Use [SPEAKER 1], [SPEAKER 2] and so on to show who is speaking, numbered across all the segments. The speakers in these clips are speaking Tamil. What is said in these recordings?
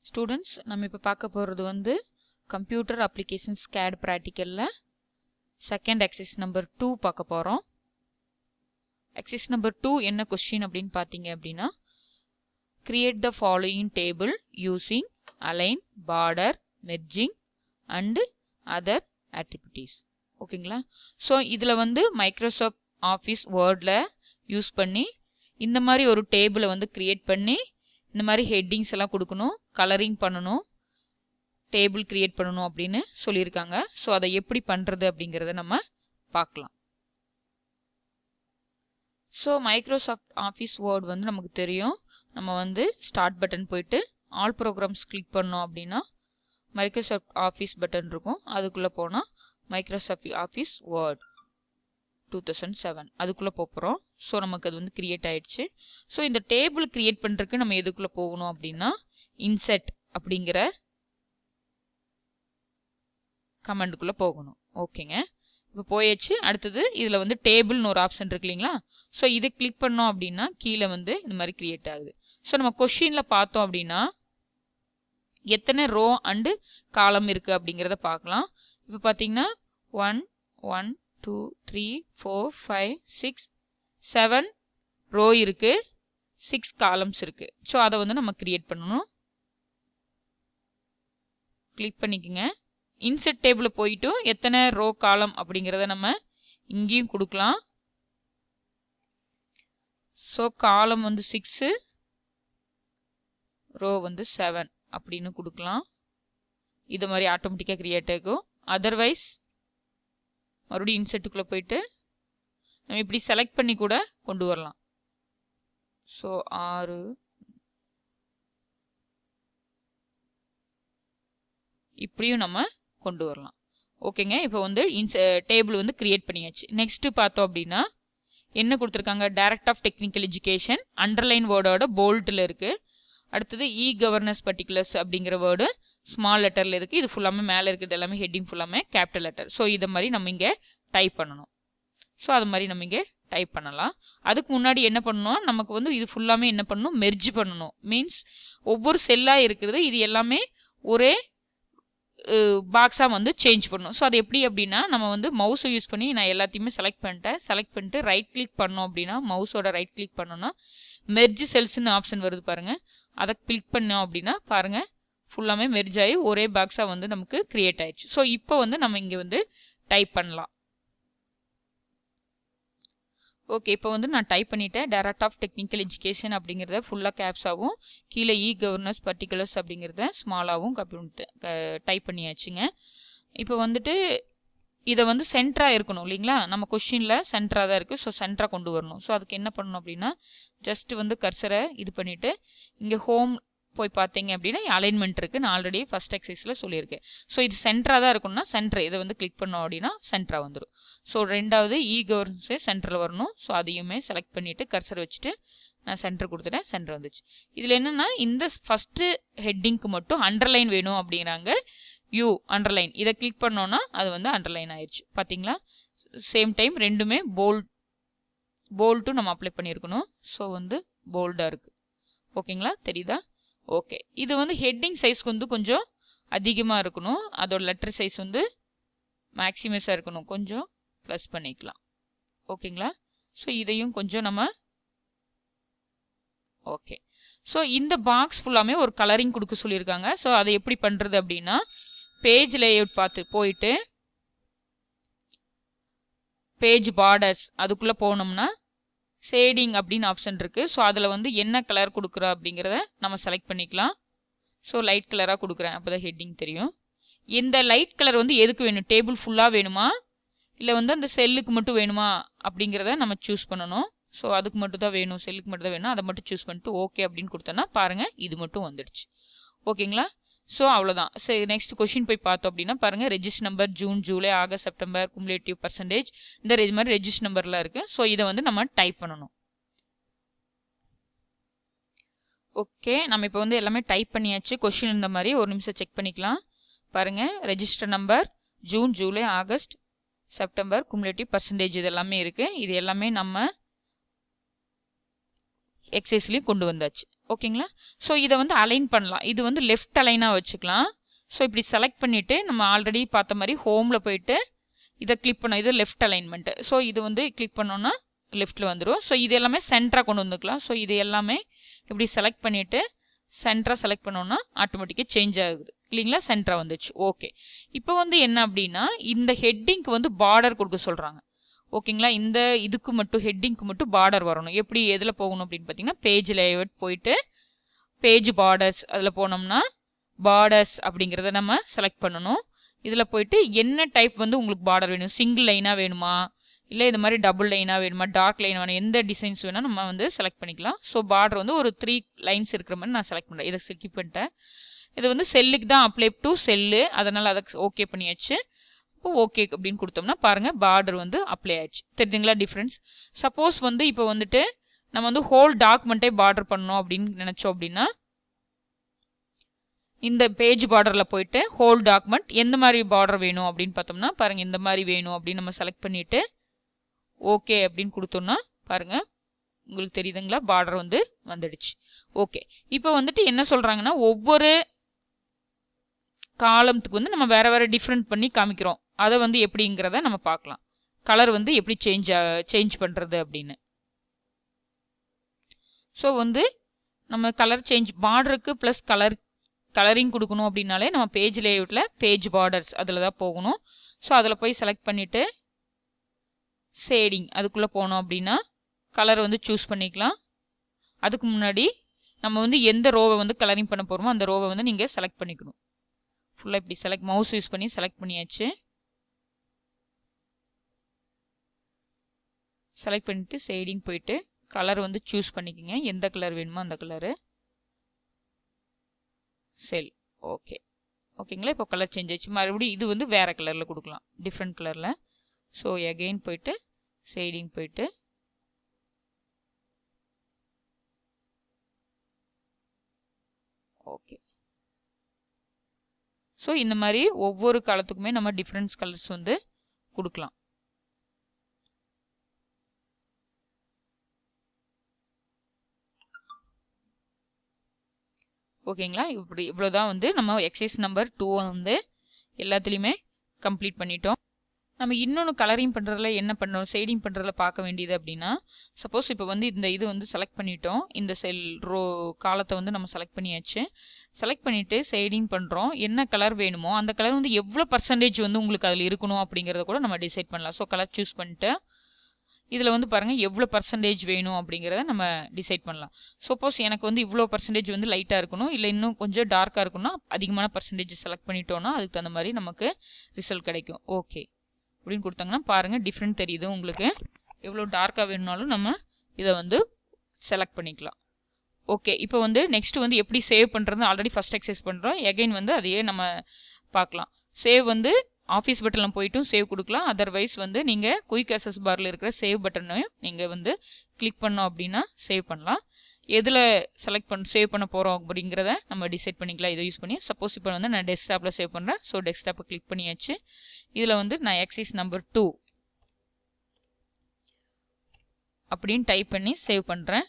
[SPEAKER 1] ஸ்டூடெண்ட்ஸ் நம்ம இப்போ பார்க்க போகிறது வந்து கம்ப்யூட்டர் அப்ளிகேஷன்ஸ் CAD ப்ராக்டிக்கலில் செகண்ட் எக்ஸசைஸ் நம்பர் 2 பார்க்க போகிறோம். எக்ஸசைஸ் நம்பர் 2 என்ன கொஸ்டின் அப்படின்னு பார்த்தீங்க அப்படின்னா, create the following table using align, border, merging and other attributes. ஓகேங்களா? ஸோ இதில் வந்து மைக்ரோசாஃப்ட் ஆஃபீஸ் வேர்டில் யூஸ் பண்ணி இந்த மாதிரி ஒரு டேபிளை வந்து கிரியேட் பண்ணி இந்த மாதிரி ஹெட்டிங்ஸ் எல்லாம் கொடுக்கணும், கலரிங் பண்ணணும், டேபிள் கிரியேட் பண்ணணும் அப்படின்னு சொல்லியிருக்காங்க. ஸோ அதை எப்படி பண்ணுறது அப்படிங்கிறத நம்ம பார்க்கலாம். ஸோ மைக்ரோசாஃப்ட் ஆஃபீஸ் வேர்ட் வந்து நமக்கு தெரியும். நம்ம வந்து ஸ்டார்ட் பட்டன் போயிட்டு ஆல் ப்ரோக்ராம்ஸ் கிளிக் பண்ணோம் அப்படின்னா மைக்ரோசாஃப்ட் ஆஃபீஸ் பட்டன் இருக்கும். அதுக்குள்ளே போனால் மைக்ரோசாஃப்ட் ஆஃபீஸ் வேர்ட் 2007 அதுக்குள்ளே போகிறோம். ஸோ நமக்கு அது வந்து கிரியேட் ஆயிடுச்சு. ஸோ இந்த டேபிள் கிரியேட் பண்ணுறதுக்கு நம்ம எதுக்குள்ளே போகணும் அப்படின்னா இன்செர்ட் அப்படிங்கிற கமெண்டுக்குள்ளே போகணும். ஓகேங்க, இப்போ போயாச்சு. அடுத்தது இதில் வந்து டேபிள்னு ஒரு ஆப்ஷன் இருக்கு இல்லைங்களா? ஸோ இதை கிளிக் பண்ணோம் அப்படின்னா கீழே வந்து இந்த மாதிரி கிரியேட் ஆகுது. ஸோ நம்ம கொஸ்டினில் பார்த்தோம் அப்படின்னா எத்தனை ரோ அண்டு காலம் இருக்குது அப்படிங்கிறத பார்க்கலாம். இப்போ பார்த்தீங்கன்னா 1 1 2 3 4 5 6 7 ரோ இருக்கு, 6 காலம்ஸ் இருக்கு. ஸோ அதை வந்து நம்ம கிரியேட் பண்ணணும். கிளிக் பண்ணிக்கோங்க. இன்செர்ட் டேபிள் போயிட்டு எத்தனை ரோ காலம் அப்படிங்கிறத நம்ம இங்கேயும் கொடுக்கலாம். ஸோ காலம் வந்து 6, ரோ வந்து 7 அப்படின்னு கொடுக்கலாம். இது மாதிரி ஆட்டோமேட்டிக்காக கிரியேட் ஆகும். அதர்வைஸ் மறுபடியும் இன்செர்ட்டுக்குள்ளே போயிட்டு நம்ம இப்படி செலக்ட் பண்ணி கூட கொண்டு வரலாம். ஸோ 6 இப்படியும் நம்ம கொண்டு வரலாம். ஓகேங்க, இப்போ வந்து டேபிள் வந்து கிரியேட் பண்ணியாச்சு. நெக்ஸ்ட்டு பார்த்தோம் அப்படின்னா என்ன கொடுத்துருக்காங்க, direct of technical education underline வேர்டோட போல்ட்டில் இருக்குது. அடுத்தது கவர்னன்ஸ் பர்டிகுலர்ஸ் அப்படிங்கிற வேர்டு ஸ்மால் லெட்டரில் இருக்குது. இது ஃபுல்லாமே மேலே இருக்குது எல்லாமே ஹெட்டிங் ஃபுல்லாமே கேபிட்டல் லெட்டர். ஸோ இதை மாதிரி நம்ம இங்கே டைப் பண்ணணும். ஸோ அது மாதிரி நம்ம இங்கே டைப் பண்ணலாம். அதுக்கு முன்னாடி என்ன பண்ணணும், நமக்கு வந்து இது ஃபுல்லாமே என்ன பண்ணணும், மெர்ஜ் பண்ணணும். மீன்ஸ் ஒவ்வொரு செல்லாக இருக்கிறது இது எல்லாமே ஒரே பாக்ஸாக வந்து சேஞ்ச் பண்ணணும். ஸோ அது எப்படி அப்படின்னா நம்ம வந்து மவுஸை யூஸ் பண்ணி நான் எல்லாத்தையுமே செலக்ட் பண்ணிட்டு ரைட் கிளிக் பண்ணோம் அப்படின்னா மவுஸோட ரைட் கிளிக் பண்ணோன்னா மெர்ஜ் செல்ஸ்ன்னு ஆப்ஷன் வருது பாருங்கள். அதை கிளிக் பண்ணோம் அப்படின்னா பாருங்கள் ஃபுல்லாமே மெர்ஜ் ஆகி ஒரே பாக்ஸாக வந்து நமக்கு கிரியேட் ஆயிடுச்சு. ஸோ இப்போ வந்து நம்ம இங்கே வந்து டைப் பண்ணலாம். ஓகே, இப்போ வந்து நான் டைப் பண்ணிட்டேன். டைரக்ட் ஆஃப் டெக்னிக்கல் எஜுகேஷன் அப்படிங்கிறத ஃபுல்லாக கேப்ஸாகவும் கீழே கவர்னன்ஸ் பர்டிகுலர்ஸ் அப்படிங்கிறத ஸ்மாலாகவும் டைப் பண்ணியாச்சுங்க. இப்போ வந்துட்டு இதை வந்து சென்டராக இருக்கணும் இல்லைங்களா? நம்ம கொஸ்டினில் சென்டராக தான் இருக்குது. ஸோ சென்டராக கொண்டு வரணும். ஸோ அதுக்கு என்ன பண்ணணும் அப்படின்னா ஜஸ்ட் வந்து கர்சரை இது பண்ணிவிட்டு இங்கே ஹோம் போய் பார்த்தீங்க அப்படின்னா அலைன்மெண்ட் இருக்குது. நான் ஆல்ரெடி ஃபர்ஸ்ட் எக்ஸசைஸில் சொல்லியிருக்கேன். ஸோ இது சென்டராக தான் இருக்கணும்னா சென்டர் இதை வந்து கிளிக் பண்ணோம் அப்படின்னா சென்டராக வந்துடும். ஸோ ரெண்டாவது கவர்னன்ஸே சென்டரில் வரணும். ஸோ அதையுமே செலக்ட் பண்ணிவிட்டு கர்சர் வச்சுட்டு நான் சென்டர் கொடுத்துட்டேன். சென்டர் வந்துச்சு. இதில் என்னென்னா இந்த ஃபஸ்ட்டு ஹெட்டிங்க்கு மட்டும் அண்டர்லைன் வேணும் அப்படிங்கிறாங்க. அண்டர்லைன் இதை கிளிக் பண்ணோன்னா அது வந்து அண்டர்லைன் ஆயிடுச்சு. பார்த்தீங்களா? சேம் டைம் ரெண்டுமே போல்ட்டும் நம்ம அப்ளை பண்ணியிருக்கணும். ஸோ வந்து போல்டாக இருக்குது. ஓகேங்களா? தெரியுதா? ஓகே, இது வந்து ஹெட்டிங் சைஸ் வந்து கொஞ்சம் அதிகமாக இருக்கணும். அதோட லெட்டர் சைஸ் வந்து மேக்ஸிமஸாக இருக்கணும். கொஞ்சம் ப்ளஸ் பண்ணிக்கலாம். ஓகேங்களா? ஸோ இதையும் கொஞ்சம் நம்ம ஓகே. ஸோ இந்த பாக்ஸ் ஃபுல்லாமே ஒரு கலரிங் கொடுக்க சொல்லியிருக்காங்க. ஸோ அதை எப்படி பண்ணுறது அப்படின்னா பேஜ் லேஅவுட் பார்த்து போயிட்டு பேஜ் பார்டர்ஸ் அதுக்குள்ளே போனோம்னா ஷேடிங் அப்படின்னு ஆப்ஷன் இருக்குது. ஸோ அதில் வந்து என்ன கலர் கொடுக்குறோம் அப்படிங்கிறத நம்ம செலக்ட் பண்ணிக்கலாம். ஸோ லைட் கலராக கொடுக்குறேன், அப்போ தான் ஹெட்டிங் தெரியும். இந்த லைட் கலர் வந்து எதுக்கு வேணும், டேபிள் ஃபுல்லாக வேணுமா இல்லை வந்து அந்த செல்லுக்கு மட்டும் வேணுமா அப்படிங்கிறத நம்ம சூஸ் பண்ணணும். ஸோ அதுக்கு மட்டும் தான் வேணும், செல்லுக்கு மட்டும் தான் வேணும், அதை மட்டும் சூஸ் பண்ணிட்டு ஓகே அப்படின்னு கொடுத்தோன்னா பாருங்கள் இது மட்டும் வந்துடுச்சு. ஓகேங்களா? ஸோ அவ்வளோதான். சரி, நெக்ஸ்ட் கொஸ்டின் போய் பார்த்தோம் அப்படின்னா பாருங்கள் register number June, July, August, September, cumulative percentage இந்த மாதிரி ரெஜிஸ்டர் நம்பர்லாம் இருக்குது. ஸோ இதை வந்து நம்ம டைப் பண்ணணும். ஓகே, நம்ம இப்போ வந்து எல்லாமே டைப் பண்ணியாச்சு. கொஸ்டின் இந்த மாதிரி ஒரு நிமிஷம் செக் பண்ணிக்கலாம். பாருங்கள் register number June, July, August, September, cumulative percentage இது எல்லாமே இருக்குது. இது எல்லாமே நம்ம எக்ஸசைஸ்லையும் கொண்டு வந்தாச்சு. ஓகேங்களா. ஸோ இதை வந்து அலைன் பண்ணலாம். இது வந்து லெஃப்ட் அலைனாக வச்சுக்கலாம். ஸோ இப்படி செலக்ட் பண்ணிவிட்டு நம்ம ஆல்ரெடி பார்த்த மாதிரி ஹோமில் போயிட்டு இதை கிளிக் பண்ணோம். இது லெஃப்ட் அலைன்மெண்ட்டு. ஸோ இது வந்து கிளிக் பண்ணோன்னா லெஃப்ட்டில் வந்துடும். ஸோ இது எல்லாமே சென்டராக கொண்டு வந்துக்கலாம். ஸோ இது எல்லாமே இப்படி செலக்ட் பண்ணிவிட்டு சென்டராக செலக்ட் பண்ணோன்னா ஆட்டோமேட்டிக்காக சேஞ்ச் ஆகுது இல்லைங்களா. சென்டராக வந்துச்சு. ஓகே. இப்போ வந்து என்ன அப்படின்னா இந்த ஹெட்டிங்க்கு வந்து பார்டர் கொடுக்க சொல்கிறாங்க. ஓகேங்களா. இந்த இதுக்கு மட்டும் ஹெட்டிங்க்கு மட்டும் பார்டர் வரணும். எப்படி எதில் போகணும் அப்படின்னு பார்த்தீங்கன்னா பேஜ் லேஅவுட் போயிட்டு பேஜ் பார்டர்ஸ் அதில் போனோம்னா பார்டர்ஸ் அப்படிங்கிறத நம்ம செலக்ட் பண்ணணும். இதில் போயிட்டு என்ன டைப் வந்து உங்களுக்கு பார்டர் வேணும், சிங்கிள் லைனாக வேணுமா இல்லை இது மாதிரி டபுள் லைனாக வேணுமா, டார்க் லைன் வேணும், எந்த டிசைன்ஸ் வேணால் நம்ம வந்து செலக்ட் பண்ணிக்கலாம். ஸோ பார்டர் வந்து ஒரு 3 லைன்ஸ் இருக்கிற மாதிரி நான் செலக்ட் பண்ணுறேன். இதை ஸ்கிப் பண்ணிட்டேன். இது வந்து செல்லுக்கு தான் அப்ளை டு செல்லு, அதனால் அதை ஓகே பண்ணியாச்சு. இப்போ ஓகே அப்படின்னு கொடுத்தோம்னா பாருங்கள் பார்டர் வந்து அப்ளை ஆயிடுச்சு. தெரியுதுங்களா டிஃப்ரென்ஸ். சப்போஸ் வந்து இப்போ வந்துட்டு நம்ம வந்து ஹோல் டாக்குமெண்ட்டே பார்டர் பண்ணோம் அப்படின்னு நினச்சோம் அப்படின்னா இந்த பேஜ் பார்டரில் போயிட்டு ஹோல் டாக்குமெண்ட் எந்த மாதிரி பார்டர் வேணும் அப்படின்னு பார்த்தோம்னா பாருங்கள் இந்த மாதிரி வேணும் அப்படின்னு நம்ம செலக்ட் பண்ணிவிட்டு ஓகே அப்படின்னு கொடுத்தோம்னா பாருங்கள் உங்களுக்கு தெரியுதுங்களா பார்டர் வந்து வந்துடுச்சு. ஓகே. இப்போ வந்துட்டு என்ன சொல்கிறாங்கன்னா ஒவ்வொரு காலத்துக்கு வந்து நம்ம வேறு வேறு டிஃப்ரெண்ட் பண்ணி காமிக்கிறோம். அதை வந்து எப்படிங்கிறத நம்ம பார்க்கலாம். கலர் வந்து எப்படி சேஞ்ச் பண்ணுறது அப்படின்னு. ஸோ வந்து நம்ம கலர் சேஞ்ச் பார்டருக்கு ப்ளஸ் கலரிங் கொடுக்கணும் அப்படின்னாலே நம்ம பேஜ் லேஅவுட்டில் பேஜ் பார்டர்ஸ் அதில் தான் போகணும். ஸோ அதில் போய் செலக்ட் பண்ணிவிட்டு ஷேடிங் அதுக்குள்ளே போனோம் அப்படின்னா கலர் வந்து சூஸ் பண்ணிக்கலாம். அதுக்கு முன்னாடி நம்ம வந்து எந்த ரோவை வந்து கலரிங் பண்ண போகிறோமோ அந்த ரோவை வந்து நீங்கள் செலக்ட் பண்ணிக்கணும். ஃபுல்லாக இப்படி மவுஸ் யூஸ் பண்ணி செலக்ட் பண்ணியாச்சு. செலக்ட் பண்ணிவிட்டு ஷேடிங் போயிட்டு கலர் வந்து சூஸ் பண்ணிக்கோங்க. எந்த கலர் வேணுமோ அந்த கலரு. செல் ஓகே. ஓகேங்களா. இப்போ கலர் சேஞ்ச் ஆச்சு. மறுபடியும் இது வந்து வேறு கலரில் கொடுக்கலாம், டிஃப்ரெண்ட் கலரில். ஸோ எகெயின் போயிட்டு ஷேடிங் போயிட்டு ஓகே. ஸோ இந்த மாதிரி ஒவ்வொரு காலத்துக்குமே நம்ம டிஃப்ரெண்ட் கலர்ஸ் வந்து கொடுக்கலாம். ஓகேங்களா. இவ்வளோதான் வந்து நம்ம எக்ஸசைஸ் நம்பர் 2 வந்து எல்லாத்துலேயுமே கம்ப்ளீட் பண்ணிட்டோம். நம்ம இன்னொன்று கலரிங் பண்ணுறதுல என்ன பண்ணோம், ஷேடிங் பண்ணுறதுல பார்க்க வேண்டியது அப்படின்னா சப்போஸ் இப்போ வந்து இந்த இது வந்து செலக்ட் பண்ணிட்டோம். இந்த செல் காலத்தை வந்து நம்ம செலக்ட் பண்ணியாச்சு. செலக்ட் பண்ணிவிட்டு ஷேடிங் பண்ணுறோம். என்ன கலர் வேணுமோ அந்த கலர் வந்து எவ்வளோ பர்சன்டேஜ் வந்து உங்களுக்கு அதில் இருக்கணும் அப்படிங்கிறத கூட நம்ம டிசைட் பண்ணலாம். ஸோ கலர் சூஸ் பண்ணிட்டு இதில் வந்து பாருங்கள் எவ்வளோ பர்சன்டேஜ் வேணும் அப்படிங்கிறத நம்ம டிசைட் பண்ணலாம். சப்போஸ் எனக்கு வந்து இவ்வளோ பர்சன்டேஜ் வந்து லைட்டாக இருக்கணும், இல்லை இன்னும் கொஞ்சம் டார்க்காக இருக்கணும்னா அதிகமான பர்சன்டேஜ் செலக்ட் பண்ணிட்டோன்னா அதுக்கு தகுந்த மாதிரி நமக்கு ரிசல்ட் கிடைக்கும். ஓகே அப்படின்னு கொடுத்தாங்கன்னா பாருங்கள் டிஃப்ரெண்ட் தெரியுது உங்களுக்கு. எவ்வளோ டார்க்காக வேணும்னாலும் நம்ம இதை வந்து செலக்ட் பண்ணிக்கலாம். ஓகே. இப்போ வந்து நெக்ஸ்ட் வந்து எப்படி சேவ் பண்ணுறது ஆல்ரெடி ஃபஸ்ட் எக்ஸசைஸ் பண்ணுறோம். எகைன் வந்து அதையே நம்ம பார்க்கலாம். சேவ் வந்து ஆஃபீஸ் பட்டனில் போய்ட்டும் சேவ் கொடுக்கலாம். அதர்வைஸ் வந்து நீங்கள் குயிக் அக்சஸ் பாரில் இருக்கிற சேவ் பட்டனையும் நீங்கள் வந்து கிளிக் பண்ணோம் அப்படின்னா சேவ் பண்ணலாம். எதில் சேவ் பண்ண போகிறோம் அப்படிங்கிறத நம்ம டிசைட் பண்ணிக்கலாம் இதை யூஸ் பண்ணி. சப்போஸ் இப்போ வந்து நான் டெஸ்க்டாப்பில் சேவ் பண்ணுறேன். ஸோ டெஸ்க்டாப்பை கிளிக் பண்ணியாச்சு. இதில் வந்து நான் எக்ஸசைஸ் நம்பர் 2 அப்படின்னு டைப் பண்ணி சேவ் பண்ணுறேன்.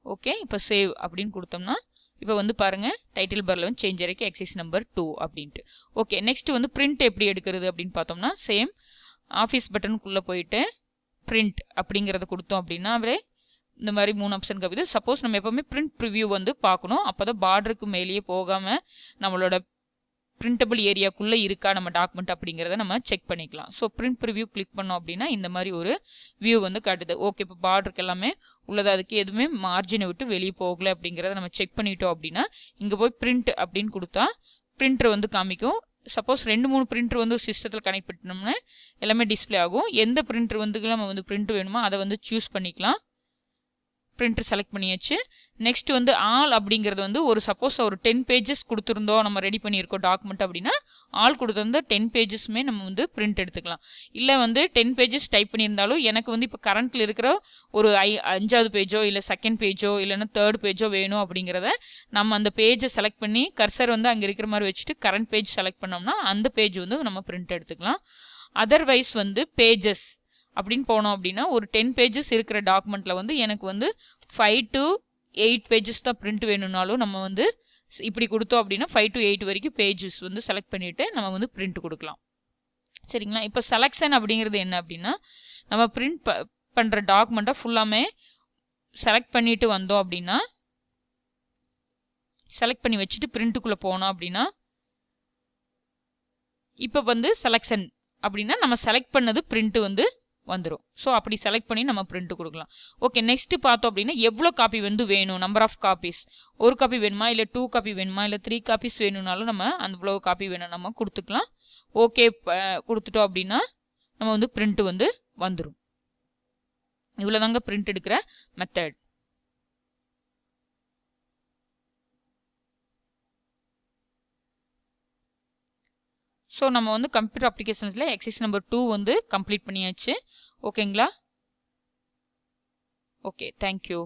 [SPEAKER 1] ஓகே. இப்போ சேவ் அப்படின்னு கொடுத்தோம்னா இப்போ வந்து பாருங்கள் டைட்டில் பாரில் வந்து சேஞ்ச் ஆகிருக்கு எக்ஸசைஸ் நம்பர் 2 அப்படின்ட்டு. ஓகே. நெக்ஸ்ட் வந்து பிரிண்ட் எப்படி எடுக்கிறது அப்படின்னு பார்த்தோம்னா சேம் ஆஃபீஸ் பட்டனுக்குள்ளே போயிட்டு பிரிண்ட் அப்படிங்கிறத கொடுத்தோம் அப்படின்னா இந்த மாதிரி 3 ஆப்ஷன் காமிது. சப்போஸ் நம்ம எப்போவுமே பிரிண்ட் ப்ரிவ்யூ வந்து பார்க்கணும். அப்போ தான் பார்டருக்கு மேலேயே போகாமல் நம்மளோட பிரிண்டபிள் ஏரியாக்குள்ளே இருக்கா நம்ம டாக்குமெண்ட் அப்படிங்கிறத நம்ம செக் பண்ணிக்கலாம். ஸோ பிரிண்ட் ப்ரிவ்யூ கிளிக் பண்ணோம் அப்படின்னா இந்த மாதிரி ஒரு வியூ வந்து காட்டுது. ஓகே. இப்போ பார்டருக்கு எல்லாமே உள்ளது, அதுக்கு எதுவுமே மார்ஜினை விட்டு வெளியே போகலை அப்படிங்கிறத நம்ம செக் பண்ணிட்டோம் அப்படின்னா இங்கே போய் பிரிண்ட் அப்படின்னு கொடுத்தா பிரிண்டர் வந்து காமிக்கும். சப்போஸ் 2-3 பிரிண்டர் வந்து சிஸ்டத்தில் கனெக்ட் பண்ணிட்டோம்னா எல்லாமே டிஸ்பிளே ஆகும். எந்த பிரிண்டர் வந்து நம்ம வந்து பிரிண்ட் வேணுமோ அதை வந்து சூஸ் பண்ணிக்கலாம். பிரிண்டர் செலக்ட் பண்ணியாச்சு. நெக்ஸ்ட் வந்து ஆல் அப்படிங்கிறது வந்து சப்போஸ் ஒரு 10 பேஜஸ் கொடுத்துருந்தோம் நம்ம ரெடி பண்ணியிருக்கோம் டாக்குமெண்ட் அப்படின்னா ஆல் கொடுத்துருந்தா 10 பேஜஸ்மே நம்ம வந்து பிரிண்ட் எடுத்துக்கலாம். இல்லை வந்து 10 பேஜஸ் டைப் பண்ணியிருந்தாலும் எனக்கு வந்து இப்போ கரண்ட்டில் இருக்கிற ஒரு 5வது பேஜோ இல்லை செகண்ட் பேஜோ இல்லைன்னா 3rd பேஜோ வேணும் அப்படிங்கிறத நம்ம அந்த பேஜை செலக்ட் பண்ணி கர்சர் வந்து அங்கே இருக்கிற மாதிரி வச்சுட்டு கரண்ட் பேஜ் செலக்ட் பண்ணோம்னா அந்த பேஜ் வந்து நம்ம பிரிண்ட் எடுத்துக்கலாம். அதர்வைஸ் வந்து பேஜஸ் அப்படின்னு போனோம் அப்படின்னா ஒரு 10 பேஜஸ் இருக்கிற டாக்குமெண்ட்டில் வந்து எனக்கு வந்து 5 to 8 பேஜஸ் தான் பிரிண்ட் வேணும்னாலும் நம்ம வந்து இப்படி கொடுத்தோம் அப்படின்னா 5 to 8 வரைக்கும் பேஜஸ் வந்து செலக்ட் பண்ணிவிட்டு நம்ம வந்து பிரிண்ட் கொடுக்கலாம். சரிங்களா? இப்போ செலெக்ஷன் அப்படிங்கிறது என்ன அப்படின்னா நம்ம பிரிண்ட் பண்ணுற டாக்குமெண்ட்டை ஃபுல்லாமே செலக்ட் பண்ணிட்டு வந்தோம் அப்படின்னா செலக்ட் பண்ணி வச்சுட்டு பிரிண்ட்டுக்குள்ளே போனோம் அப்படின்னா இப்போ வந்து செலெக்ஷன் அப்படின்னா நம்ம செலக்ட் பண்ணது பிரிண்ட் வந்து வந்துடும். ஸோ அப்படி செலக்ட் பண்ணி நம்ம பிரிண்ட் கொடுக்கலாம். ஓகே, நெக்ஸ்ட் பார்த்தோம் அப்படின்னா எவ்வளோ காப்பி வந்து வேணும், நம்பர் ஆஃப் காப்பீஸ், ஒரு காப்பி வேணுமா இல்லை 2 காப்பி வேணுமா இல்லை 3 காப்பீஸ் வேணும்னாலும் நம்ம அந்த இவ்வளோ காப்பி வேணும் நம்ம கொடுத்துக்கலாம். ஓகே கொடுத்துட்டோம் அப்படின்னா நம்ம வந்து பிரிண்ட் வந்து வந்துடும். இவ்வளோதாங்க பிரிண்ட் எடுக்கிற மெத்தட். ஸோ நம்ம வந்து கம்ப்யூட்டர் அப்ளிகேஷன்ஸில் எக்ஸசைஸ் நம்பர் 2 வந்து கம்ப்ளீட் பண்ணியாச்சு. ஓகேங்களா? Okay, thank you.